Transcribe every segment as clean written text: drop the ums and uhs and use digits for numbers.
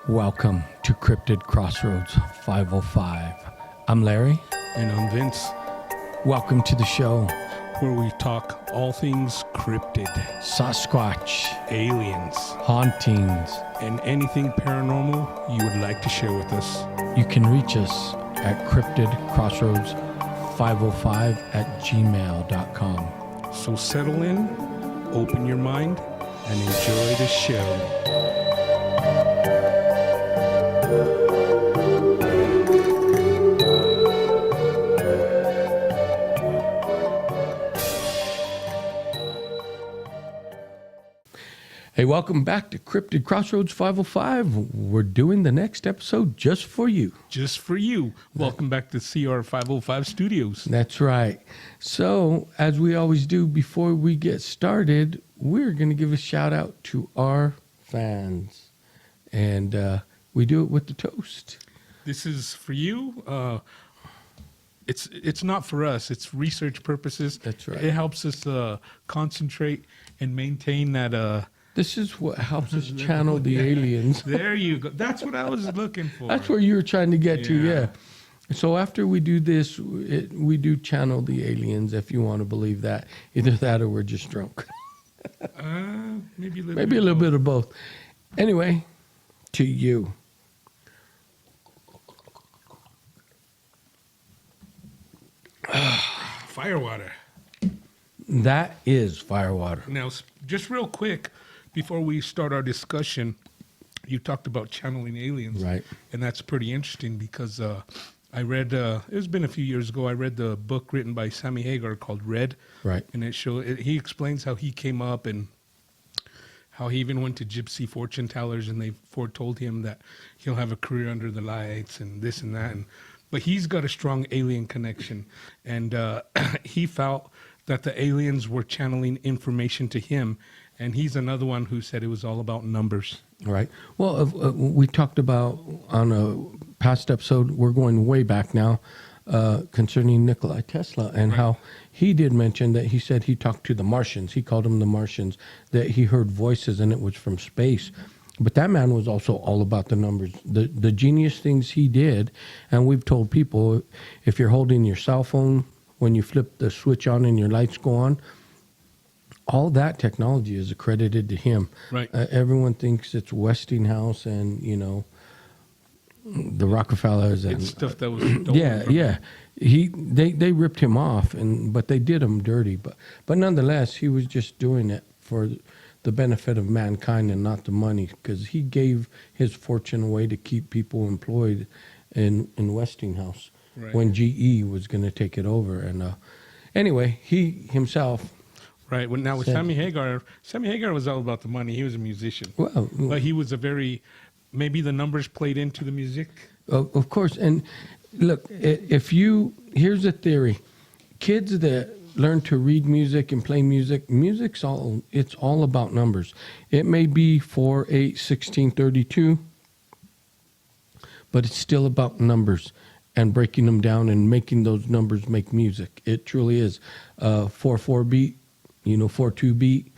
Welcome to Cryptid Crossroads 505. I'm Larry. And I'm Vince, Welcome to the show. where we talk all things cryptid, Sasquatch, aliens, hauntings. and anything paranormal you would like to share with us. You can reach us at cryptidcrossroads505@gmail.com. So settle in, open your mind, and enjoy the show. Hey, welcome back to Cryptid Crossroads 505. We're doing the next episode just for you. Just for you. Welcome back to CR 505 Studios. That's right. So, as we always do before we get started, we're going to give a shout out to our fans. And we do it with the toast. This is for you. It's not for us. It's research purposes. That's right. It helps us concentrate and maintain that... This is what helps us channel the aliens. There you go. That's what I was looking for. That's where you were trying to get to, yeah. So after we do this, we do channel the aliens, if you want to believe that. Either that or we're just drunk. Maybe a Maybe bit of both. Anyway, to you. Firewater. That is firewater. Now, just real quick, before we start our discussion, you talked about channeling aliens. Right. And that's pretty interesting because I read, it's been a few years ago, I read the book written by Sammy Hagar called Red. Right. And he explains how he came up and how he even went to gypsy fortune tellers and they foretold him that he'll have a career under the lights and this and that. But he's got a strong alien connection. And he felt that the aliens were channeling information to him. And he's another one who said it was all about numbers. Right. Well, we talked about on a past episode, we're going way back now, concerning Nikola Tesla and how he did mention that he said he talked to the Martians. He called them the Martians, that he heard voices and it was from space. But that man was also all about the numbers, the genius things he did. And we've told people, if you're holding your cell phone, when you flip the switch on and your lights go on, all that technology is accredited to him. Right. Everyone thinks it's Westinghouse and, the Rockefellers. And, It's stuff that was stolen. Yeah. They ripped him off, but they did him dirty. But nonetheless, he was just doing it for the benefit of mankind and not the money, because he gave his fortune away to keep people employed in Westinghouse. Right. When GE was going to take it over. And anyway, he himself... Right. Well, now with Sammy Hagar was all about the money. He was a musician. Well, but he was maybe the numbers played into the music. Of course. And look, here's a theory. Kids that learn to read music and play music, it's all about numbers. It may be 4, 8, 16, 32, but it's still about numbers and breaking them down and making those numbers make music. It truly is. 4/4 beat, 4/2 beat,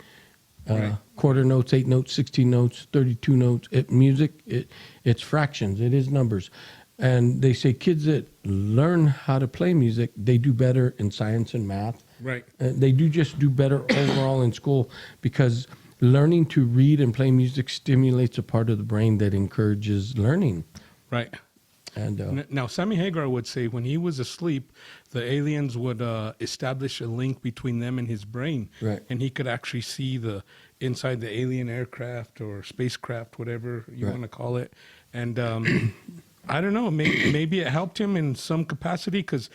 quarter notes, 8 notes, 16 notes, 32 notes. It's fractions. It is numbers. And they say kids that learn how to play music, they do better in science and math. Right. They do just do better overall in school, because learning to read and play music stimulates a part of the brain that encourages learning. Right. And now, Sammy Hagar would say when he was asleep, the aliens would establish a link between them and his brain. Right. And he could actually see the inside the alien aircraft or spacecraft, whatever you want to call it. And I don't know, maybe it helped him in some capacity, because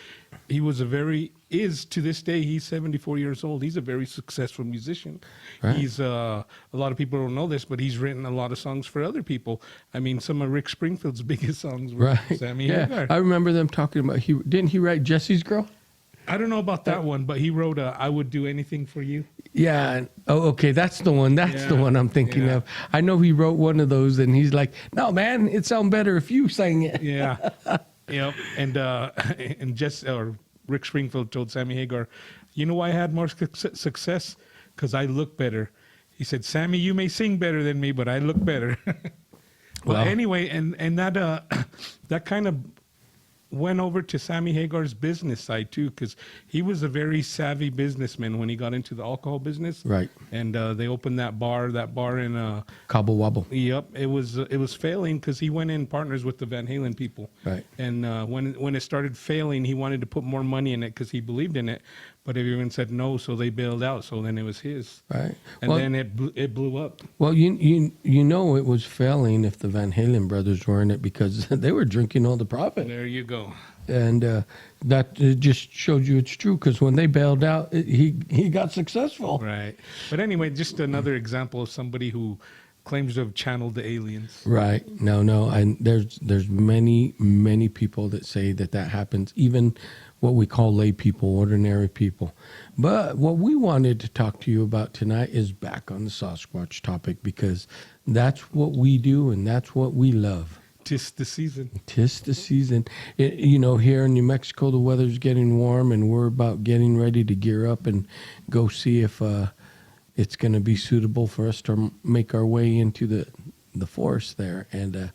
he was to this day, he's 74 years old. He's a very successful musician. Right. He's, a lot of people don't know this, but he's written a lot of songs for other people. I mean, some of Rick Springfield's biggest songs were Sammy Hagar. I remember them talking about, didn't he write Jesse's Girl? I don't know about that one, but he wrote I Would Do Anything For You. Yeah. Oh, okay. That's the one. That's the one I'm thinking of. I know he wrote one of those, and he's like, "No, man, it'd sound better if you sang it." Yeah. Yep. And Rick Springfield told Sammy Hagar, "You know why I had more success? Because I look better." He said, "Sammy, you may sing better than me, but I look better." Well, Well- anyway, and that that kind of went over to Sammy Hagar's business side too, because he was a very savvy businessman when he got into the alcohol business. Right. And they opened that bar in Cobble wobble. Yep, it was failing because he went in partners with the Van Halen people. Right. And when it started failing, he wanted to put more money in it because he believed in it, but everyone said no, so they bailed out. So then it was his. Right. And Well- then it blew up. Well, you know it was failing if the Van Halen brothers were in it because they were drinking all the profit. There you go. And that it just shows you it's true because when they bailed out, he got successful. Right. But anyway, just another example of somebody who claims to have channeled the aliens. Right. No. And there's many people that say that happens, even what we call lay people, ordinary people. But what we wanted to talk to you about tonight is back on the Sasquatch topic because that's what we do and that's what we love. 'Tis the season. Tis the season. Here in New Mexico, the weather's getting warm, and we're about getting ready to gear up and go see if it's going to be suitable for us to make our way into the forest there. And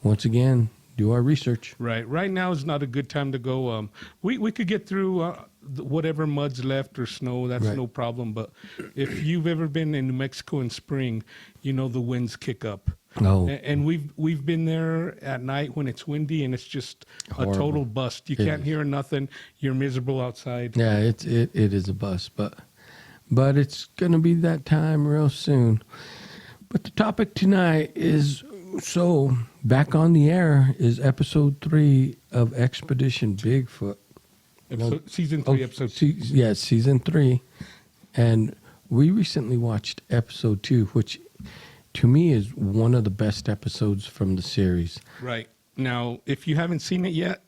once again, do our research. Right. Right now is not a good time to go. We could get through whatever mud's left or snow. That's Right. no problem. But if you've ever been in New Mexico in spring, you know the winds kick up. Oh. And we've been there at night when it's windy and it's just Horrible. a total bust. You It can't is. hear nothing. You're miserable outside. Yeah, it is a bust, but it's going to be that time real soon. But the topic tonight is back on the air is episode 3 of Expedition Bigfoot. Season 3, episode 2. Yes, season 3. And we recently watched episode 2, which to me is one of the best episodes from the series. Right. Now, if you haven't seen it yet,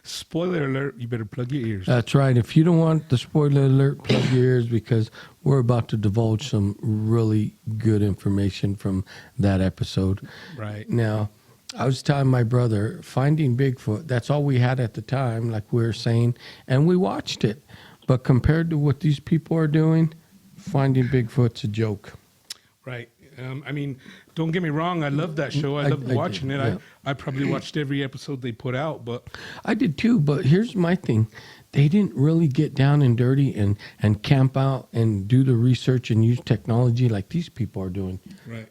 spoiler alert, you better plug your ears. That's right. If you don't want the spoiler alert, plug your ears because we're about to divulge some really good information from that episode. Right. Now, I was telling my brother, Finding Bigfoot, that's all we had at the time, like we were saying, and we watched it. But compared to what these people are doing, Finding Bigfoot's a joke. Right. I mean, don't get me wrong. I love that show. I loved watching did, it. yeah. I probably watched every episode they put out, but I did too, but here's my thing. They didn't really get down and dirty and camp out and do the research and use technology like these people are doing. Right.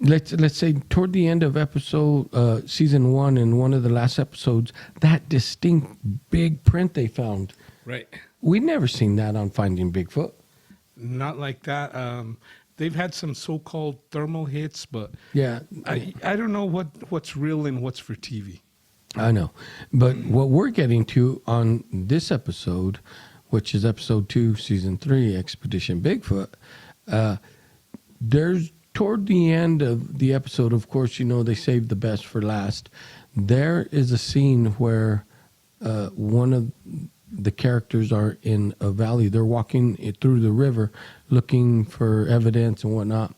Let's say toward the end of episode season 1 and one of the last episodes, that distinct big print they found. right. We'd never seen that on Finding Bigfoot. Not like that. They've had some so-called thermal hits, but Yeah, I don't know what's real and what's for TV. I know. But what we're getting to on this episode, which is episode 2, season 3, Expedition Bigfoot, there's toward the end of the episode, of course, they saved the best for last. There is a scene where one of the characters are in a valley. They're walking through the river looking for evidence and whatnot.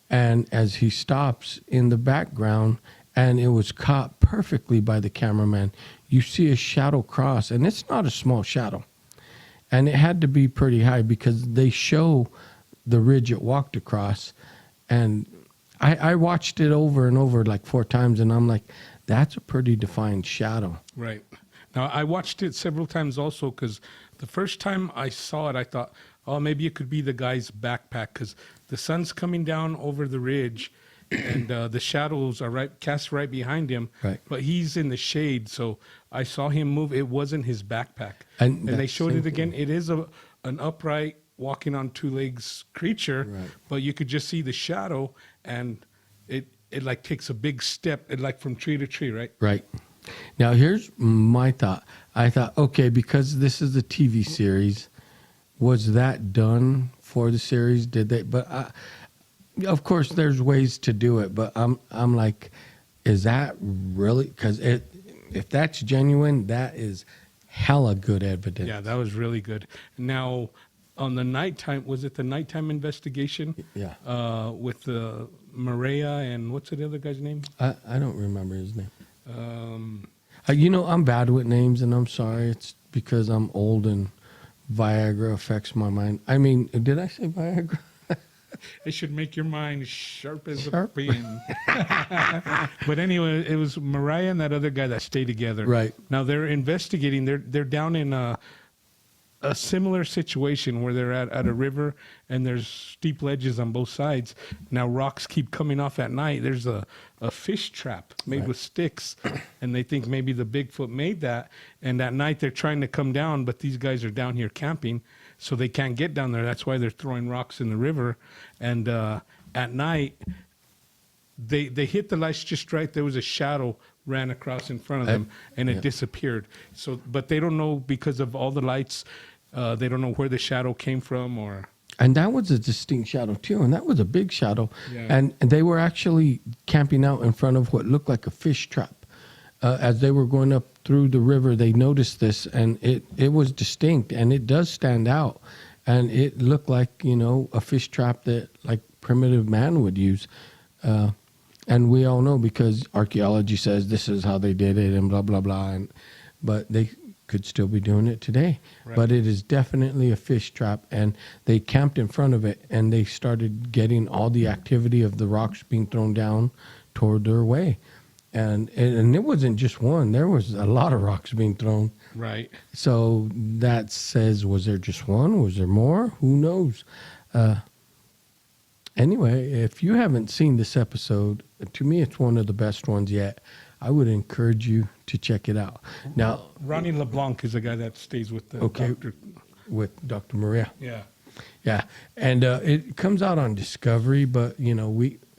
And as he stops in the background, and it was caught perfectly by the cameraman, you see a shadow cross, and it's not a small shadow. And it had to be pretty high because they show the ridge it walked across. And I watched it over and over like 4 times, and I'm like, that's a pretty defined shadow. Right. Now, I watched it several times also because the first time I saw it, I thought, oh, maybe it could be the guy's backpack because the sun's coming down over the ridge and the shadows are cast right behind him. Right. But he's in the shade, so I saw him move. It wasn't his backpack. And they that showed same it again. thing. It is an upright, walking on 2 legs creature, Right. but you could just see the shadow and it like takes a big step, like from tree to tree, right? Right. Now, here's my thought. I thought, okay, because this is a TV series, was that done for the series? Did they? But of course, there's ways to do it. But I'm like, is that really? Because if that's genuine, that is hella good evidence. Yeah, that was really good. Now, on the nighttime, was it the nighttime investigation? Yeah. With the Maria and what's the other guy's name? I don't remember his name. I'm bad with names, and I'm sorry. It's because I'm old and Viagra affects my mind. I mean, did I say Viagra? It should make your mind sharp as Sharp. a pin. But anyway, it was Mariah and that other guy that stayed together. Right. Now they're investigating. They're down in a similar situation where they're at a river and there's steep ledges on both sides. Now rocks keep coming off at night. There's a fish trap made with sticks, and they think maybe the Bigfoot made that. And at night they're trying to come down, but these guys are down here camping, so they can't get down there. That's why they're throwing rocks in the river. And at night they hit the lights just right. There was a shadow ran across in front of them, and it disappeared. So, but they don't know because of all the lights. They don't know where the shadow came from, or. And that was a distinct shadow too, and that was a big shadow. Yeah. And they were actually camping out in front of what looked like a fish trap. As they were going up through the river, they noticed this, and it was distinct, and it does stand out. And it looked like, a fish trap that like primitive man would use. And we all know because archaeology says this is how they did it and blah, blah, blah. But they could still be doing it today. Right. But it is definitely a fish trap. And they camped in front of it, and they started getting all the activity of the rocks being thrown down toward their way. And it wasn't just one. There was a lot of rocks being thrown. Right. So that says, was there just one? Was there more? Who knows? Anyway, if you haven't seen this episode, to me, it's one of the best ones yet. I would encourage you to check it out. Now, Ronnie LeBlanc is the guy that stays with the doctor. With Dr. Maria. Yeah. Yeah. And it comes out on Discovery, but,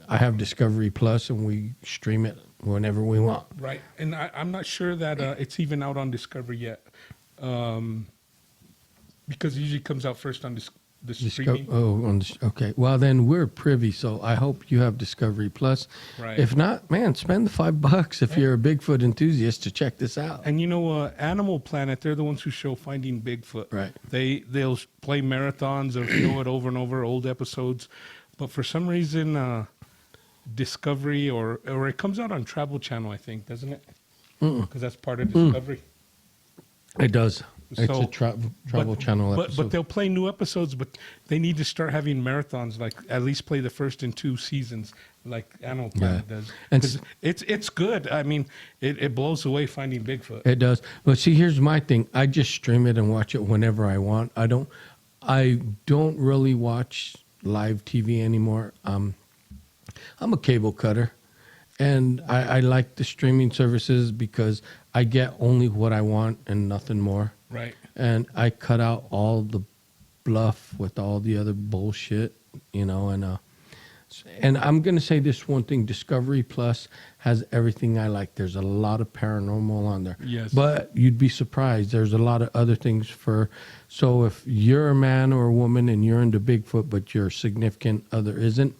I have Discovery Plus, and we stream it whenever we want. Right. And I'm not sure that it's even out on Discovery yet. Because it usually comes out first on the streaming. Okay. Well, then we're privy, so I hope you have Discovery Plus. Right. If not, man, spend the $5 if you're a Bigfoot enthusiast to check this out. And Animal Planet, they're the ones who show Finding Bigfoot. Right. They'll play marathons or show it over and over, old episodes. But for some reason, Discovery or it comes out on Travel Channel, I think, doesn't it? Because that's part of Discovery. It does. It's So, a travel channel episode. But they'll play new episodes, but they need to start having marathons, like at least play the first and 2 seasons, like Animal Planet does. And Because it's good. I mean, it blows away Finding Bigfoot. It does. But see, here's my thing. I just stream it and watch it whenever I want. I don't really watch live TV anymore. I'm a cable cutter, and I like the streaming services because I get only what I want and nothing more. Right. And I cut out all the bluff with all the other bullshit, and I'm going to say this one thing. Discovery Plus has everything I like. There's a lot of paranormal on there. Yes. But you'd be surprised. There's a lot of other things so if you're a man or a woman and you're into Bigfoot, but your significant other isn't,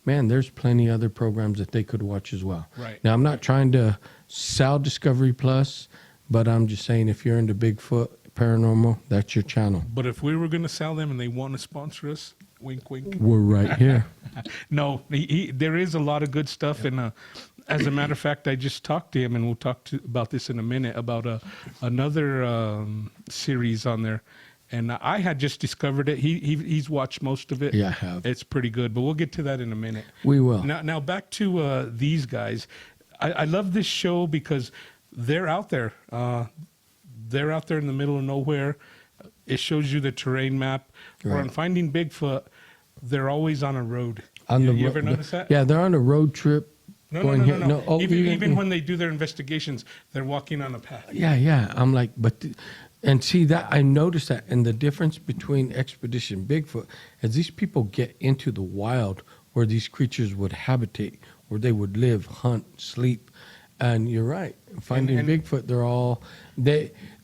man, there's plenty other programs that they could watch as well. Right. Now, I'm not trying to sell Discovery Plus, but I'm just saying if you're into Bigfoot, paranormal, that's your channel. But if we were going to sell them and they want to sponsor us, wink, wink. We're right here. No, there is a lot of good stuff. And as a matter of fact, I just talked to him, and we'll talk about this in a minute, about another series on there. And I had just discovered it. He's watched most of it. Yeah, I have. It's pretty good, but we'll get to that in a minute. We will. Now back to these guys. I love this show because they're out there. They're out there in the middle of nowhere. It shows you the terrain map. Right. Or on Finding Bigfoot, they're always on a road. You ever notice that? Yeah, they're on a road trip. No. Oh, Even when they do their investigations, they're walking on a path. Yeah. I'm like, and see that I noticed that, and the difference between Expedition Bigfoot is these people get into the wild where these creatures would habitate, where they would live, hunt, sleep. And you're right. Finding Bigfoot,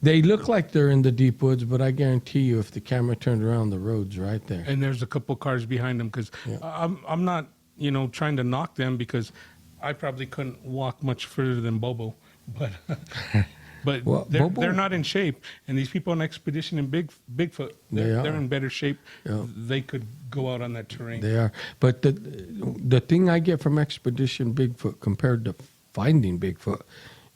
they look like they're in the deep woods, but I guarantee you, if the camera turned around, the road's right there. And there's a couple cars behind them because I'm not, trying to knock them because I probably couldn't walk much further than Bobo, but Well, they're not in shape. And these people on Expedition and Bigfoot, they're in better shape. Yeah. They could go out on that terrain. They are. But the thing I get from Expedition Bigfoot compared to Finding Bigfoot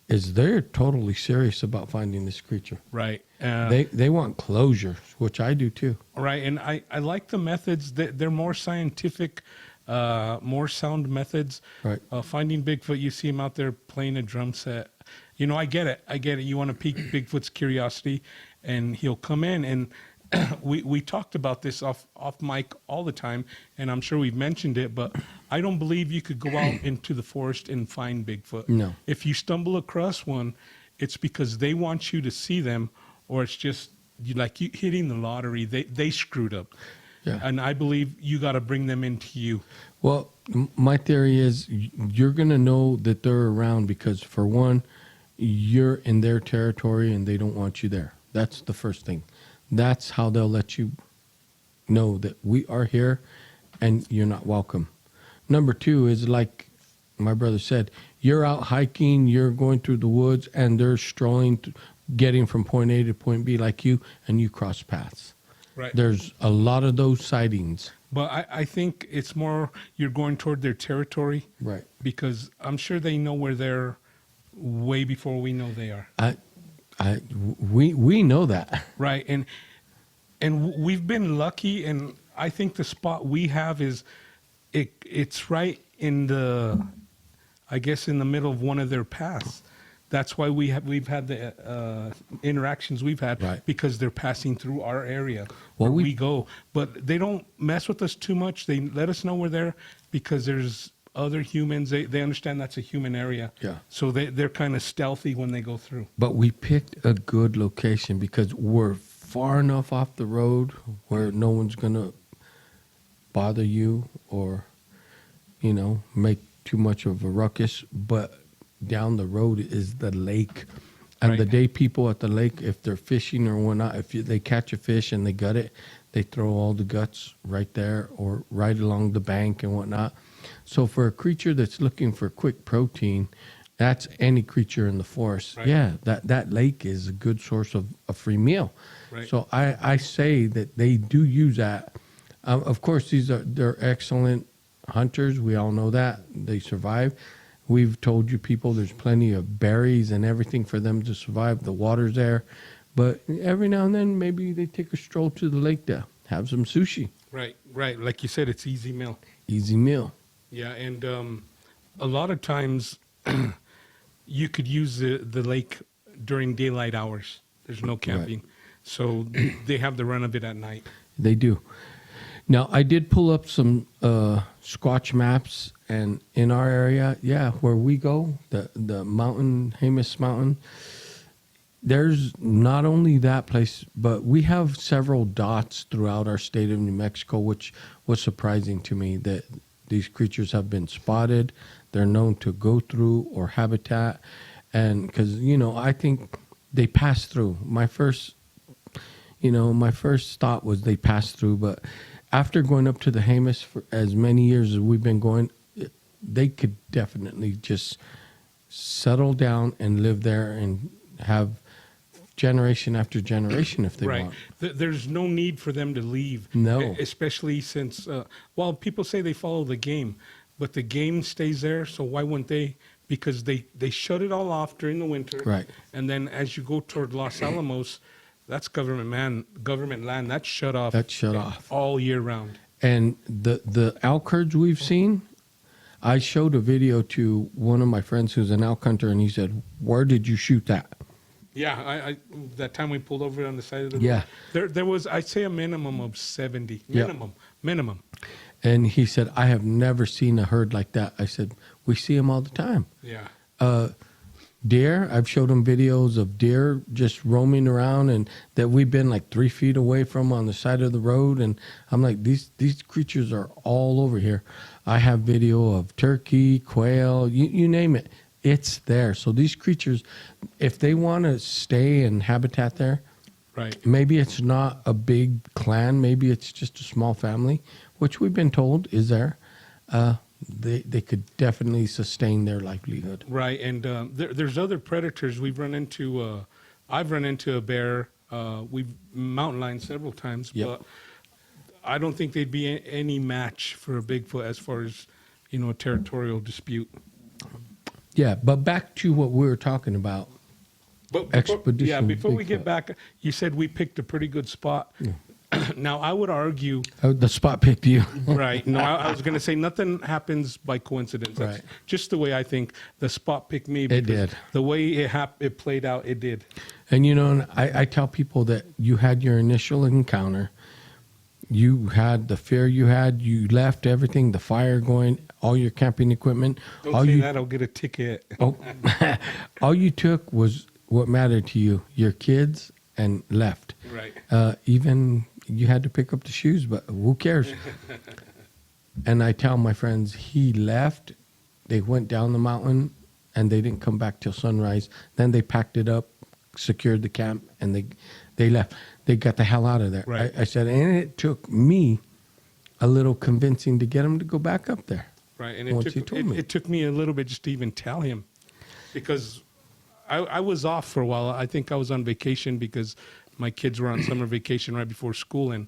is they're totally serious about finding this creature. Right. They want closure, which I do too. Right, and I like the methods. They're more scientific, more sound methods. Right. Finding Bigfoot, you see him out there playing a drum set. You know, I get it. You want to pique Bigfoot's curiosity, and he'll come in. And we talked about this off mic all the time, and I'm sure we've mentioned it, but I don't believe you could go out into the forest and find Bigfoot. No. If you stumble across one, it's because they want you to see them, or it's just you hitting the lottery. They screwed up. Yeah. And I believe you got to bring them into you. Well, my theory is you're going to know that they're around because, for one, you're in their territory and they don't want you there. That's the first thing. That's how they'll let you know that we are here and you're not welcome. Number two is, like my brother said, you're out hiking, you're going through the woods, and they're strolling, getting from point A to point B like you, and you cross paths. Right. There's a lot of those sightings. But I think it's more you're going toward their territory. Right. Because I'm sure they know where they're way before we know they are. We know that. Right. And we've been lucky, and I think the spot we have is it's right in I guess in the middle of one of their paths. That's why we've had the interactions we've had, right, because they're passing through our area where we go. But they don't mess with us too much. They let us know we're there because there's other humans. They understand that's a human area. Yeah. So they're kind of stealthy when they go through. But we picked a good location because we're far enough off the road where no one's going to bother you or, make too much of a ruckus. But down the road is the lake. And Right. the day people at the lake, if they're fishing or whatnot, they catch a fish and they gut it, they throw all the guts right there or right along the bank and whatnot. So for a creature that's looking for quick protein, that's any creature in the forest. Right. Yeah, that lake is a good source of a free meal. Right. So I say that they do use that. Of course, they're excellent hunters. We all know that. They survive. We've told you people there's plenty of berries and everything for them to survive. The water's there. But every now and then, maybe they take a stroll to the lake to have some sushi. Right. Like you said, it's easy meal. Easy meal. Yeah, and a lot of times you could use the lake during daylight hours. There's no camping. Right. So they have the run of it at night. They do. Now, I did pull up some Squatch maps, and in our area, where we go, the mountain, Jemez Mountain, there's not only that place, but we have several dots throughout our state of New Mexico, which was surprising to me that these creatures have been spotted. They're known to go through or habitat. And because, I think they pass through. My first thought was they pass through. But after going up to the Jemez for as many years as we've been going, they could definitely just settle down and live there and have generation after generation if they want. There's no need for them to leave. No. Especially since, people say they follow the game, but the game stays there, so why wouldn't they? Because they shut it all off during the winter. Right. And then as you go toward Los Alamos, that's government land. That's shut off. That's shut off. All year round. And the elk herds we've seen, I showed a video to one of my friends who's an elk hunter, and he said, "Where did you shoot that?" Yeah, I that time we pulled over on the side of the road. Yeah. There was, I'd say, a minimum of 70. Minimum. And he said, "I have never seen a herd like that." I said, "We see them all the time." Yeah. Deer, I've showed him videos of deer just roaming around and that we've been like 3 feet away from on the side of the road. And I'm like, these creatures are all over here. I have video of turkey, quail, you name it. It's there. So these creatures, if they want to stay and habitat there, right. Maybe it's not a big clan. Maybe it's just a small family, which we've been told is there. They could definitely sustain their livelihood. Right, and there's other predators we've run into. I've run into a bear. We've mountain lion several times, but I don't think they'd be any match for a Bigfoot as far as a territorial dispute. Yeah, but back to what we were talking about. But Expedition before we Bigfoot. get back, you said we picked a pretty good spot. Now, I would argue, The spot picked you. right? No, I was going to say nothing happens by coincidence. That's Right. just the way I think. The spot picked me. It because did. The way it played out, it did. And, and I tell people that you had your initial encounter. You had the fear you had. You left everything, the fire going, all your camping equipment. Don't all say you, that, I'll get a ticket. Oh, all you took was what mattered to you, your kids, and left. Right. Even you had to pick up the shoes, but who cares? And I tell my friends, he left. They went down the mountain, and they didn't come back till sunrise. Then they packed it up, secured the camp, and they left. They got the hell out of there. Right. I said, and it took me a little convincing to get them to go back up there. Right, and Once he told me. it took me a little bit just to even tell him, because I was off for a while. I think I was on vacation because my kids were on summer vacation right before school, and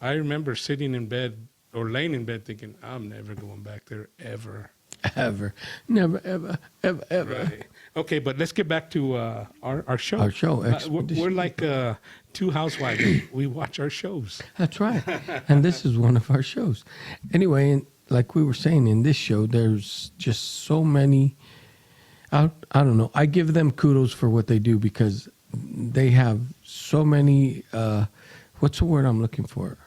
I remember sitting in bed or laying in bed thinking, I'm never going back there ever. Ever. Never, ever, ever, ever. Right. Okay, but let's get back to our show. Our show, We're Expedition. like two housewives. We watch our shows. That's right. And this is one of our shows. Anyway, and like we were saying, in this show, there's just so many. I don't know. I give them kudos for what they do because they have so many. What's the word I'm looking for?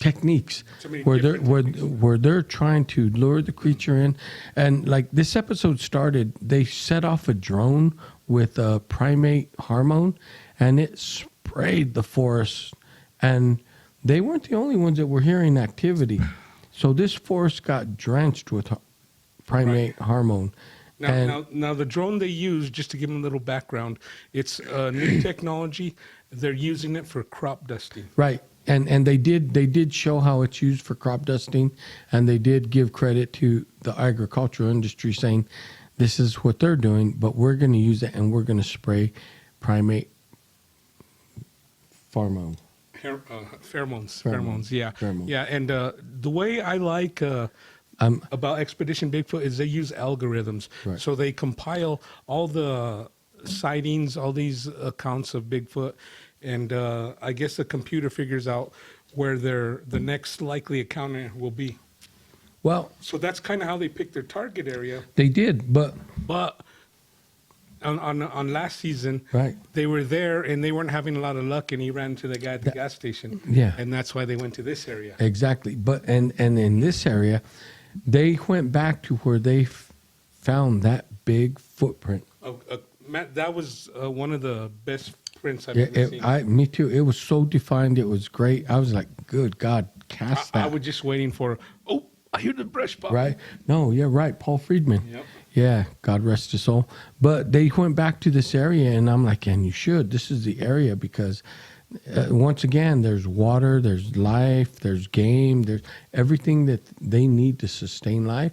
Techniques So many where they're different techniques. where they're trying to lure the creature in, and like this episode started, they set off a drone with a primate hormone, and it sprayed the forest, and they weren't the only ones that were hearing activity. So this forest got drenched with primate hormone. Now, the drone they use, just to give them a little background, it's new technology. They're using it for crop dusting. Right. And they did show how it's used for crop dusting, and they did give credit to the agricultural industry saying this is what they're doing, but we're going to use it and we're going to spray primate hormone. Pheromones, yeah. Pheromones. Yeah, and the way I like about Expedition Bigfoot is they use algorithms. Right. So they compile all the sightings, all these accounts of Bigfoot, and I guess the computer figures out where the next likely encounter will be. Well, So that's kind of how they pick their target area. they did, but But on last season, right. they were there and they weren't having a lot of luck, and he ran to the guy at the gas station. Yeah. And that's why they went to this area. Exactly. But and in this area, they went back to where they found that big footprint. Matt, that was one of the best prints I've ever seen. Me too. It was so defined. It was great. I was like, good God, cast that. I was just waiting for, I hear the brush pop. Right? No, you're right. Paul Friedman. Yep. Yeah, God rest his soul. But they went back to this area, and I'm like, and you should. This is the area because, once again, there's water, there's life, there's game, there's everything that they need to sustain life.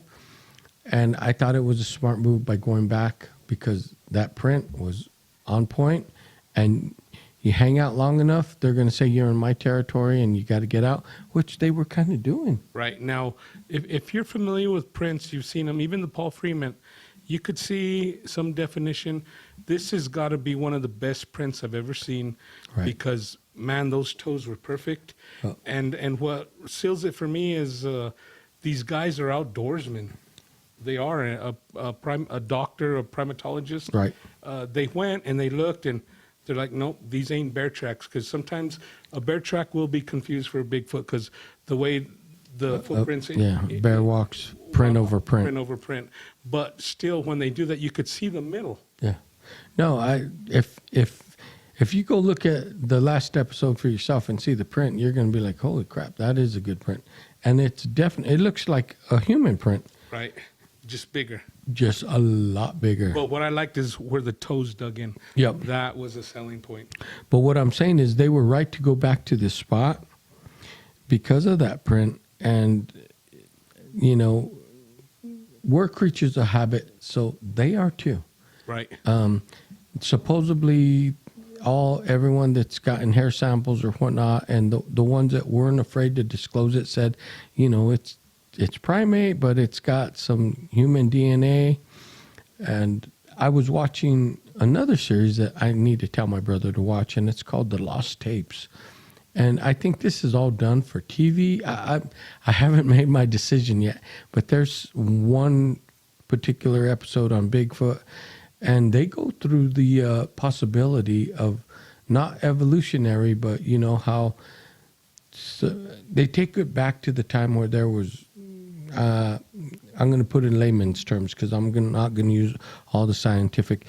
And I thought it was a smart move by going back because that print was on point, and you hang out long enough, they're going to say you're in my territory and you got to get out, which they were kind of doing. Right. Now, if you're familiar with prints, you've seen them, even the Paul Freeman, you could see some definition. This has got to be one of the best prints I've ever seen. Right. Because, man, those toes were perfect. Oh. And what seals it for me is these guys are outdoorsmen. They are a doctor, a primatologist. Right. They went and they looked and they're like, nope, these ain't bear tracks. Because sometimes a bear track will be confused for a Bigfoot because the way the footprints. Bear walks print over print. Print over print. But still, when they do that, you could see the middle. Yeah. No, if you go look at the last episode for yourself and see the print, you're going to be like, holy crap, that is a good print. And it's definitely, it looks like a human print. Right. Just bigger. Just a lot bigger. But what I liked is where the toes dug in. Yep. That was a selling point. But what I'm saying is they were right to go back to this spot because of that print. And, we're creatures of habit, so they are too. Right. Supposedly, everyone that's gotten hair samples or whatnot, and the ones that weren't afraid to disclose it said, it's primate, but it's got some human DNA. And I was watching another series that I need to tell my brother to watch, and it's called The Lost Tapes. And I think this is all done for TV. I haven't made my decision yet, but there's one particular episode on Bigfoot, and they go through the possibility of not evolutionary, but you know how they take it back to the time where there was. I'm going to put it in layman's terms because I'm not going to use all the scientific.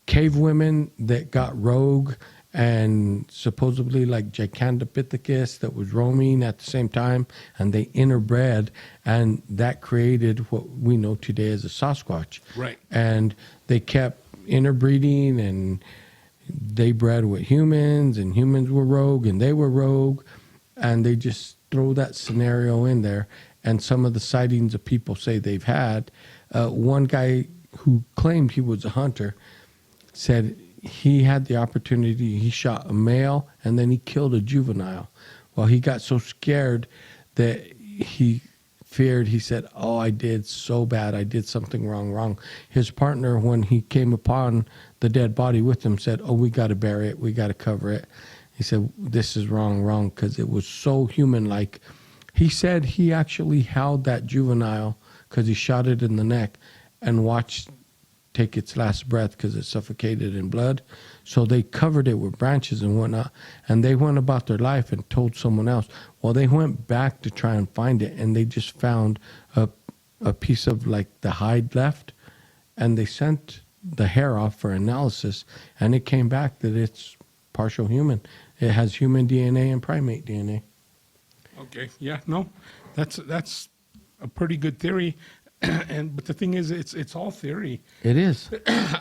Cave women that got rogue and supposedly like Gigantopithecus that was roaming at the same time, and they interbred, and that created what we know today as a Sasquatch. Right. And they kept interbreeding, and they bred with humans, and humans were rogue, and they were rogue, and they just throw that scenario in there. And some of the sightings of people say they've had. One guy who claimed he was a hunter said he had the opportunity. He shot a male and then he killed a juvenile. Well, he got so scared that he feared. He said, "Oh, I did so bad. I did something wrong." His partner, when he came upon the dead body with him, said, "Oh, we got to bury it. We got to cover it." He said, "This is wrong," because it was so human-like. He said he actually held that juvenile because he shot it in the neck and watched take its last breath because it suffocated in blood. So they covered it with branches and whatnot, and they went about their life and told someone else. Well, they went back to try and find it, and they just found a piece of like the hide left, and they sent the hair off for analysis, and it came back that it's partial human. It has human DNA and primate DNA. Okay. Yeah. No, that's a pretty good theory, but the thing is, it's all theory. It is.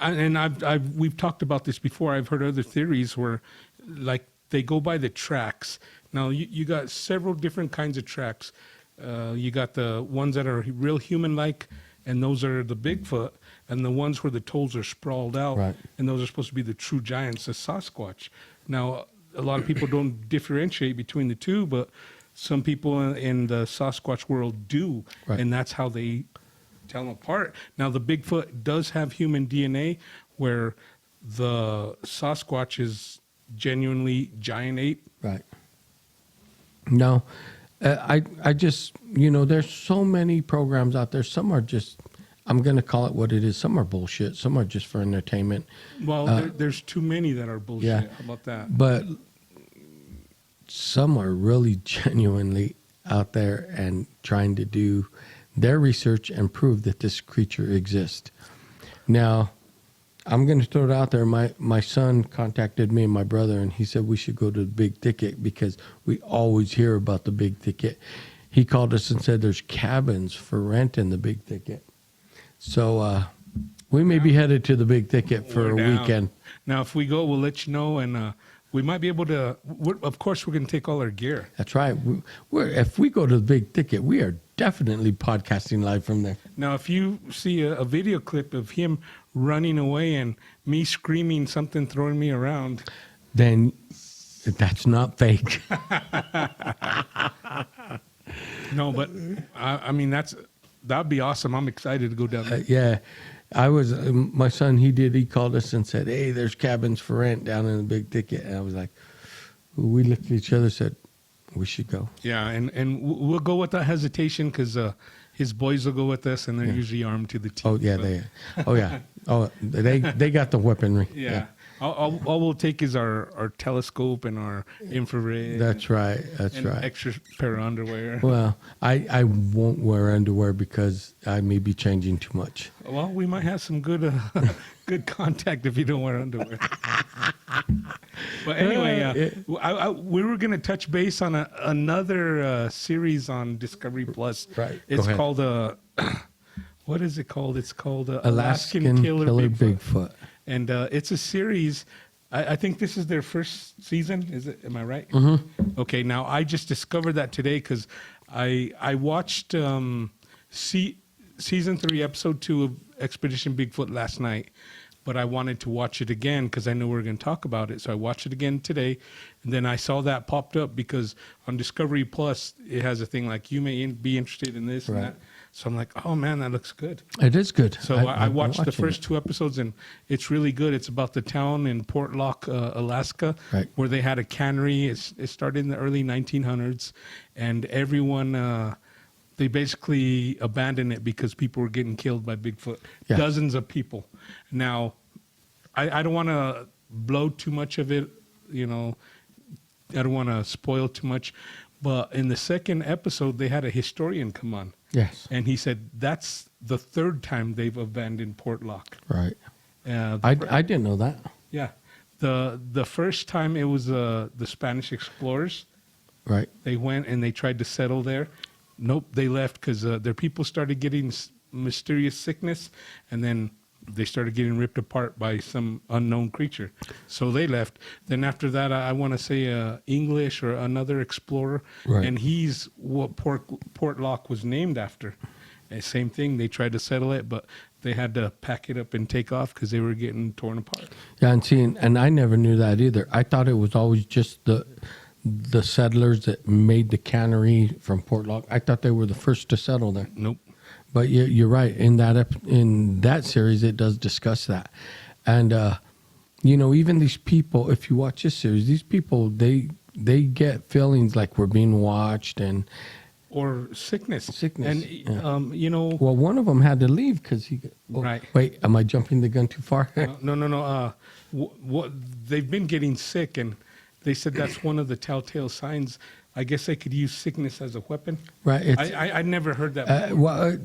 And we've talked about this before. I've heard other theories where, like, they go by the tracks. Now you got several different kinds of tracks. You got the ones that are real human-like, and those are the Bigfoot, and the ones where the toes are sprawled out, Right. and those are supposed to be the true giants, the Sasquatch. Now, a lot of people don't differentiate between the two, but some people in the Sasquatch world do, Right. and that's how they tell them apart. Now, the Bigfoot does have human DNA, where the Sasquatch is genuinely giant ape. Right. No, I just, there's so many programs out there. Some are just, I'm going to call it what it is. Some are bullshit. Some are just for entertainment. Well, there's too many that are bullshit. Yeah. How about that? But some are really genuinely out there and trying to do their research and prove that this creature exists. Now, I'm going to throw it out there. My son contacted me and my brother, and he said we should go to the Big Thicket because we always hear about the Big Thicket. He called us and said there's cabins for rent in the Big Thicket. So we may be headed to the Big Thicket for We're a down. weekend. Now, if we go, we'll let you know, and we might be able to. Of course, we're going to take all our gear. That's right. If we go to the Big Thicket, we are definitely podcasting live from there. Now, if you see a video clip of him running away and me screaming something, throwing me around, Then that's not fake. no, but I mean that'd be awesome. I'm excited to go down there. Yeah. My son, he called us and said, "Hey, there's cabins for rent down in the Big Thicket." And I was like, we looked at each other and said, we should go. Yeah, and we'll go without hesitation because his boys will go with us, and they're usually armed to the teeth. Oh, yeah, they got the weaponry. Yeah. All we'll take is our telescope and our infrared. That's right. That's and right. extra pair of underwear. Well, I won't wear underwear because I may be changing too much. Well, we might have some good good contact if you don't wear underwear. But anyway, we were going to touch base on another series on Discovery Plus. Right. It's Go ahead. called what is it called? It's called Alaskan Killer Bigfoot. And it's a series. I think this is their first season. Is it? Am I right? Mm-hmm. Okay. Now I just discovered that today because I watched season 3, episode 2 of Expedition Bigfoot last night, but I wanted to watch it again because I know we were going to talk about it. So I watched it again today, and then I saw that popped up because on Discovery Plus it has a thing like you may be interested in this and Right. that. So I'm like, oh man, that looks good. It is good. So I I'm watched the watching first it. 2 episodes, and it's really good. It's about the town in Portlock, Alaska, Right. where they had a cannery. It started in the early 1900s, and everyone, they basically abandoned it because people were getting killed by Bigfoot. Yeah. Dozens of people. Now, I don't want to blow too much of it, you know. I don't want to spoil too much. But in the second episode, they had a historian come on. Yes. And he said that's the 3rd time they've abandoned Portlock. Right. I didn't know that. Yeah. The first time it was the Spanish explorers. Right. They went and they tried to settle there. Nope, they left because their people started getting mysterious sickness, and then they started getting ripped apart by some unknown creature. So they left. Then after that, I want to say English or another explorer, Right. and he's what Portlock was named after. And same thing, they tried to settle it, but they had to pack it up and take off because they were getting torn apart. Yeah, and I never knew that either. I thought it was always just the settlers that made the cannery from Portlock. I thought they were the first to settle there. Nope. But you're right. In that series, it does discuss that, and even these people. If you watch this series, these people they get feelings like we're being watched Or sickness. Sickness, And, yeah. Well, one of them had to leave because he. Right. Wait, am I jumping the gun too far? No. What they've been getting sick, and they said that's one of the telltale signs. I guess they could use sickness as a weapon. Right. It's, I never heard that. well,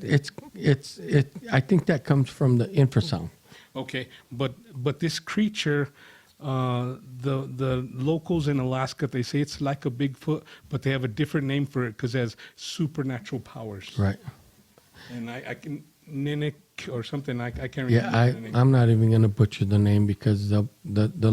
I think that comes from the infrasound. Okay, but this creature, the locals in Alaska, they say it's like a Bigfoot, but they have a different name for it because it has supernatural powers. Right. And I can Ninic or something. I can't remember. Yeah, the name. I'm not even going to butcher the name because the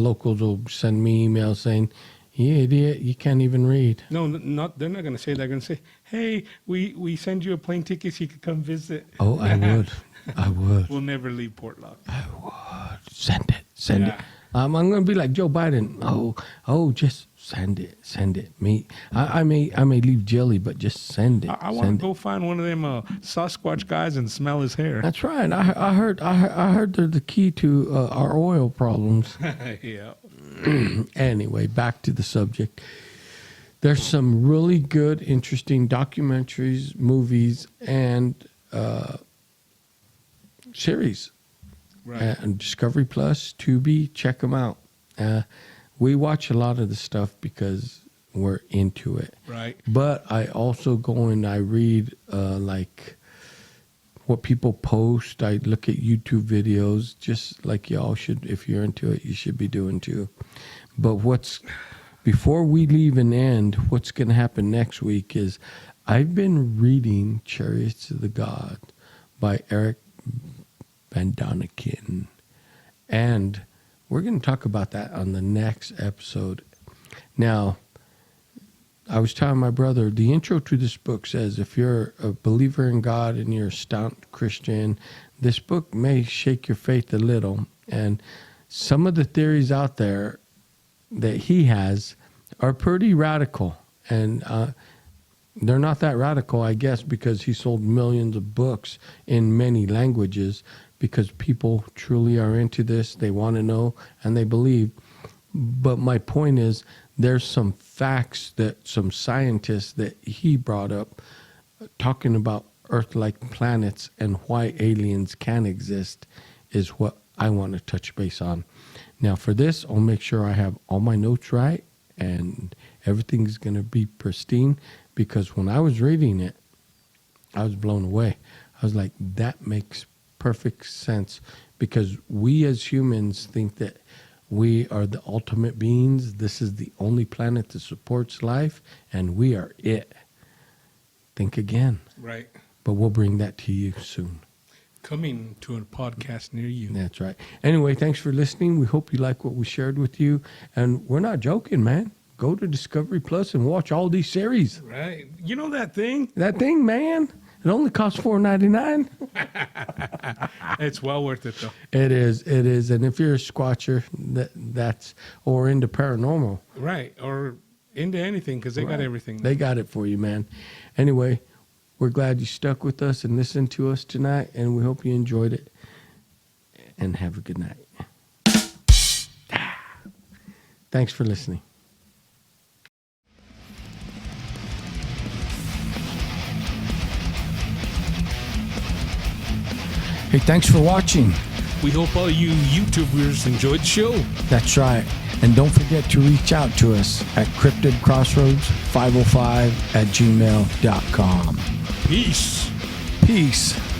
locals will send me emails saying, "You idiot, you can't even read." No, not. They're not going to say that. They're going to say, "Hey, we send you a plane ticket so you could come visit." Oh, I would. I would. We'll never leave Portlock. I would. Send it. Yeah. I'm going to be like Joe Biden. Oh, just send it. I may leave Jilly, but just send it. I want to go find one of them Sasquatch guys and smell his hair. That's right. I heard they're the key to our oil problems. Yeah. Anyway, back to the subject. There's some really good, interesting documentaries, movies, and series. Right. And Discovery Plus, Tubi, check them out. We watch a lot of the stuff because we're into it. Right. But I also go and I read like what people post. I look at YouTube videos, just like y'all should. If you're into it, you should be doing too. But before we leave and end, what's going to happen next week is I've been reading Chariots of the God by Eric Van Daniken. And we're going to talk about that on the next episode. Now, I was telling my brother, the intro to this book says if you're a believer in God and you're a stout Christian, this book may shake your faith a little. And some of the theories out there that he has are pretty radical. And they're not that radical, I guess, because he sold millions of books in many languages because people truly are into this. They want to know and they believe. But my point is, there's some facts that some scientists that he brought up talking about Earth-like planets and why aliens can exist is what I want to touch base on. Now, for this, I'll make sure I have all my notes right and everything's going to be pristine because when I was reading it, I was blown away. I was like, that makes perfect sense because we as humans think that we are the ultimate beings. This is the only planet that supports life, and we are it. Think again. Right. But we'll bring that to you soon. Coming to a podcast near you. That's right. Anyway, thanks for listening. We hope you like what we shared with you. And we're not joking, man. Go to Discovery Plus and watch all these series. Right. You know that thing? That thing, man. It only costs $4.99. It's well worth it, though. It is. And if you're a Squatcher, that's or into paranormal, Right. Or into anything because they got everything. they got it for you, man. Anyway, We're glad you stuck with us and listened to us tonight, and we hope you enjoyed it. And have a good night. Thanks for listening. Hey, thanks for watching. We hope all you YouTubers enjoyed the show. That's right. And don't forget to reach out to us at cryptidcrossroads505@gmail.com. Peace. Peace.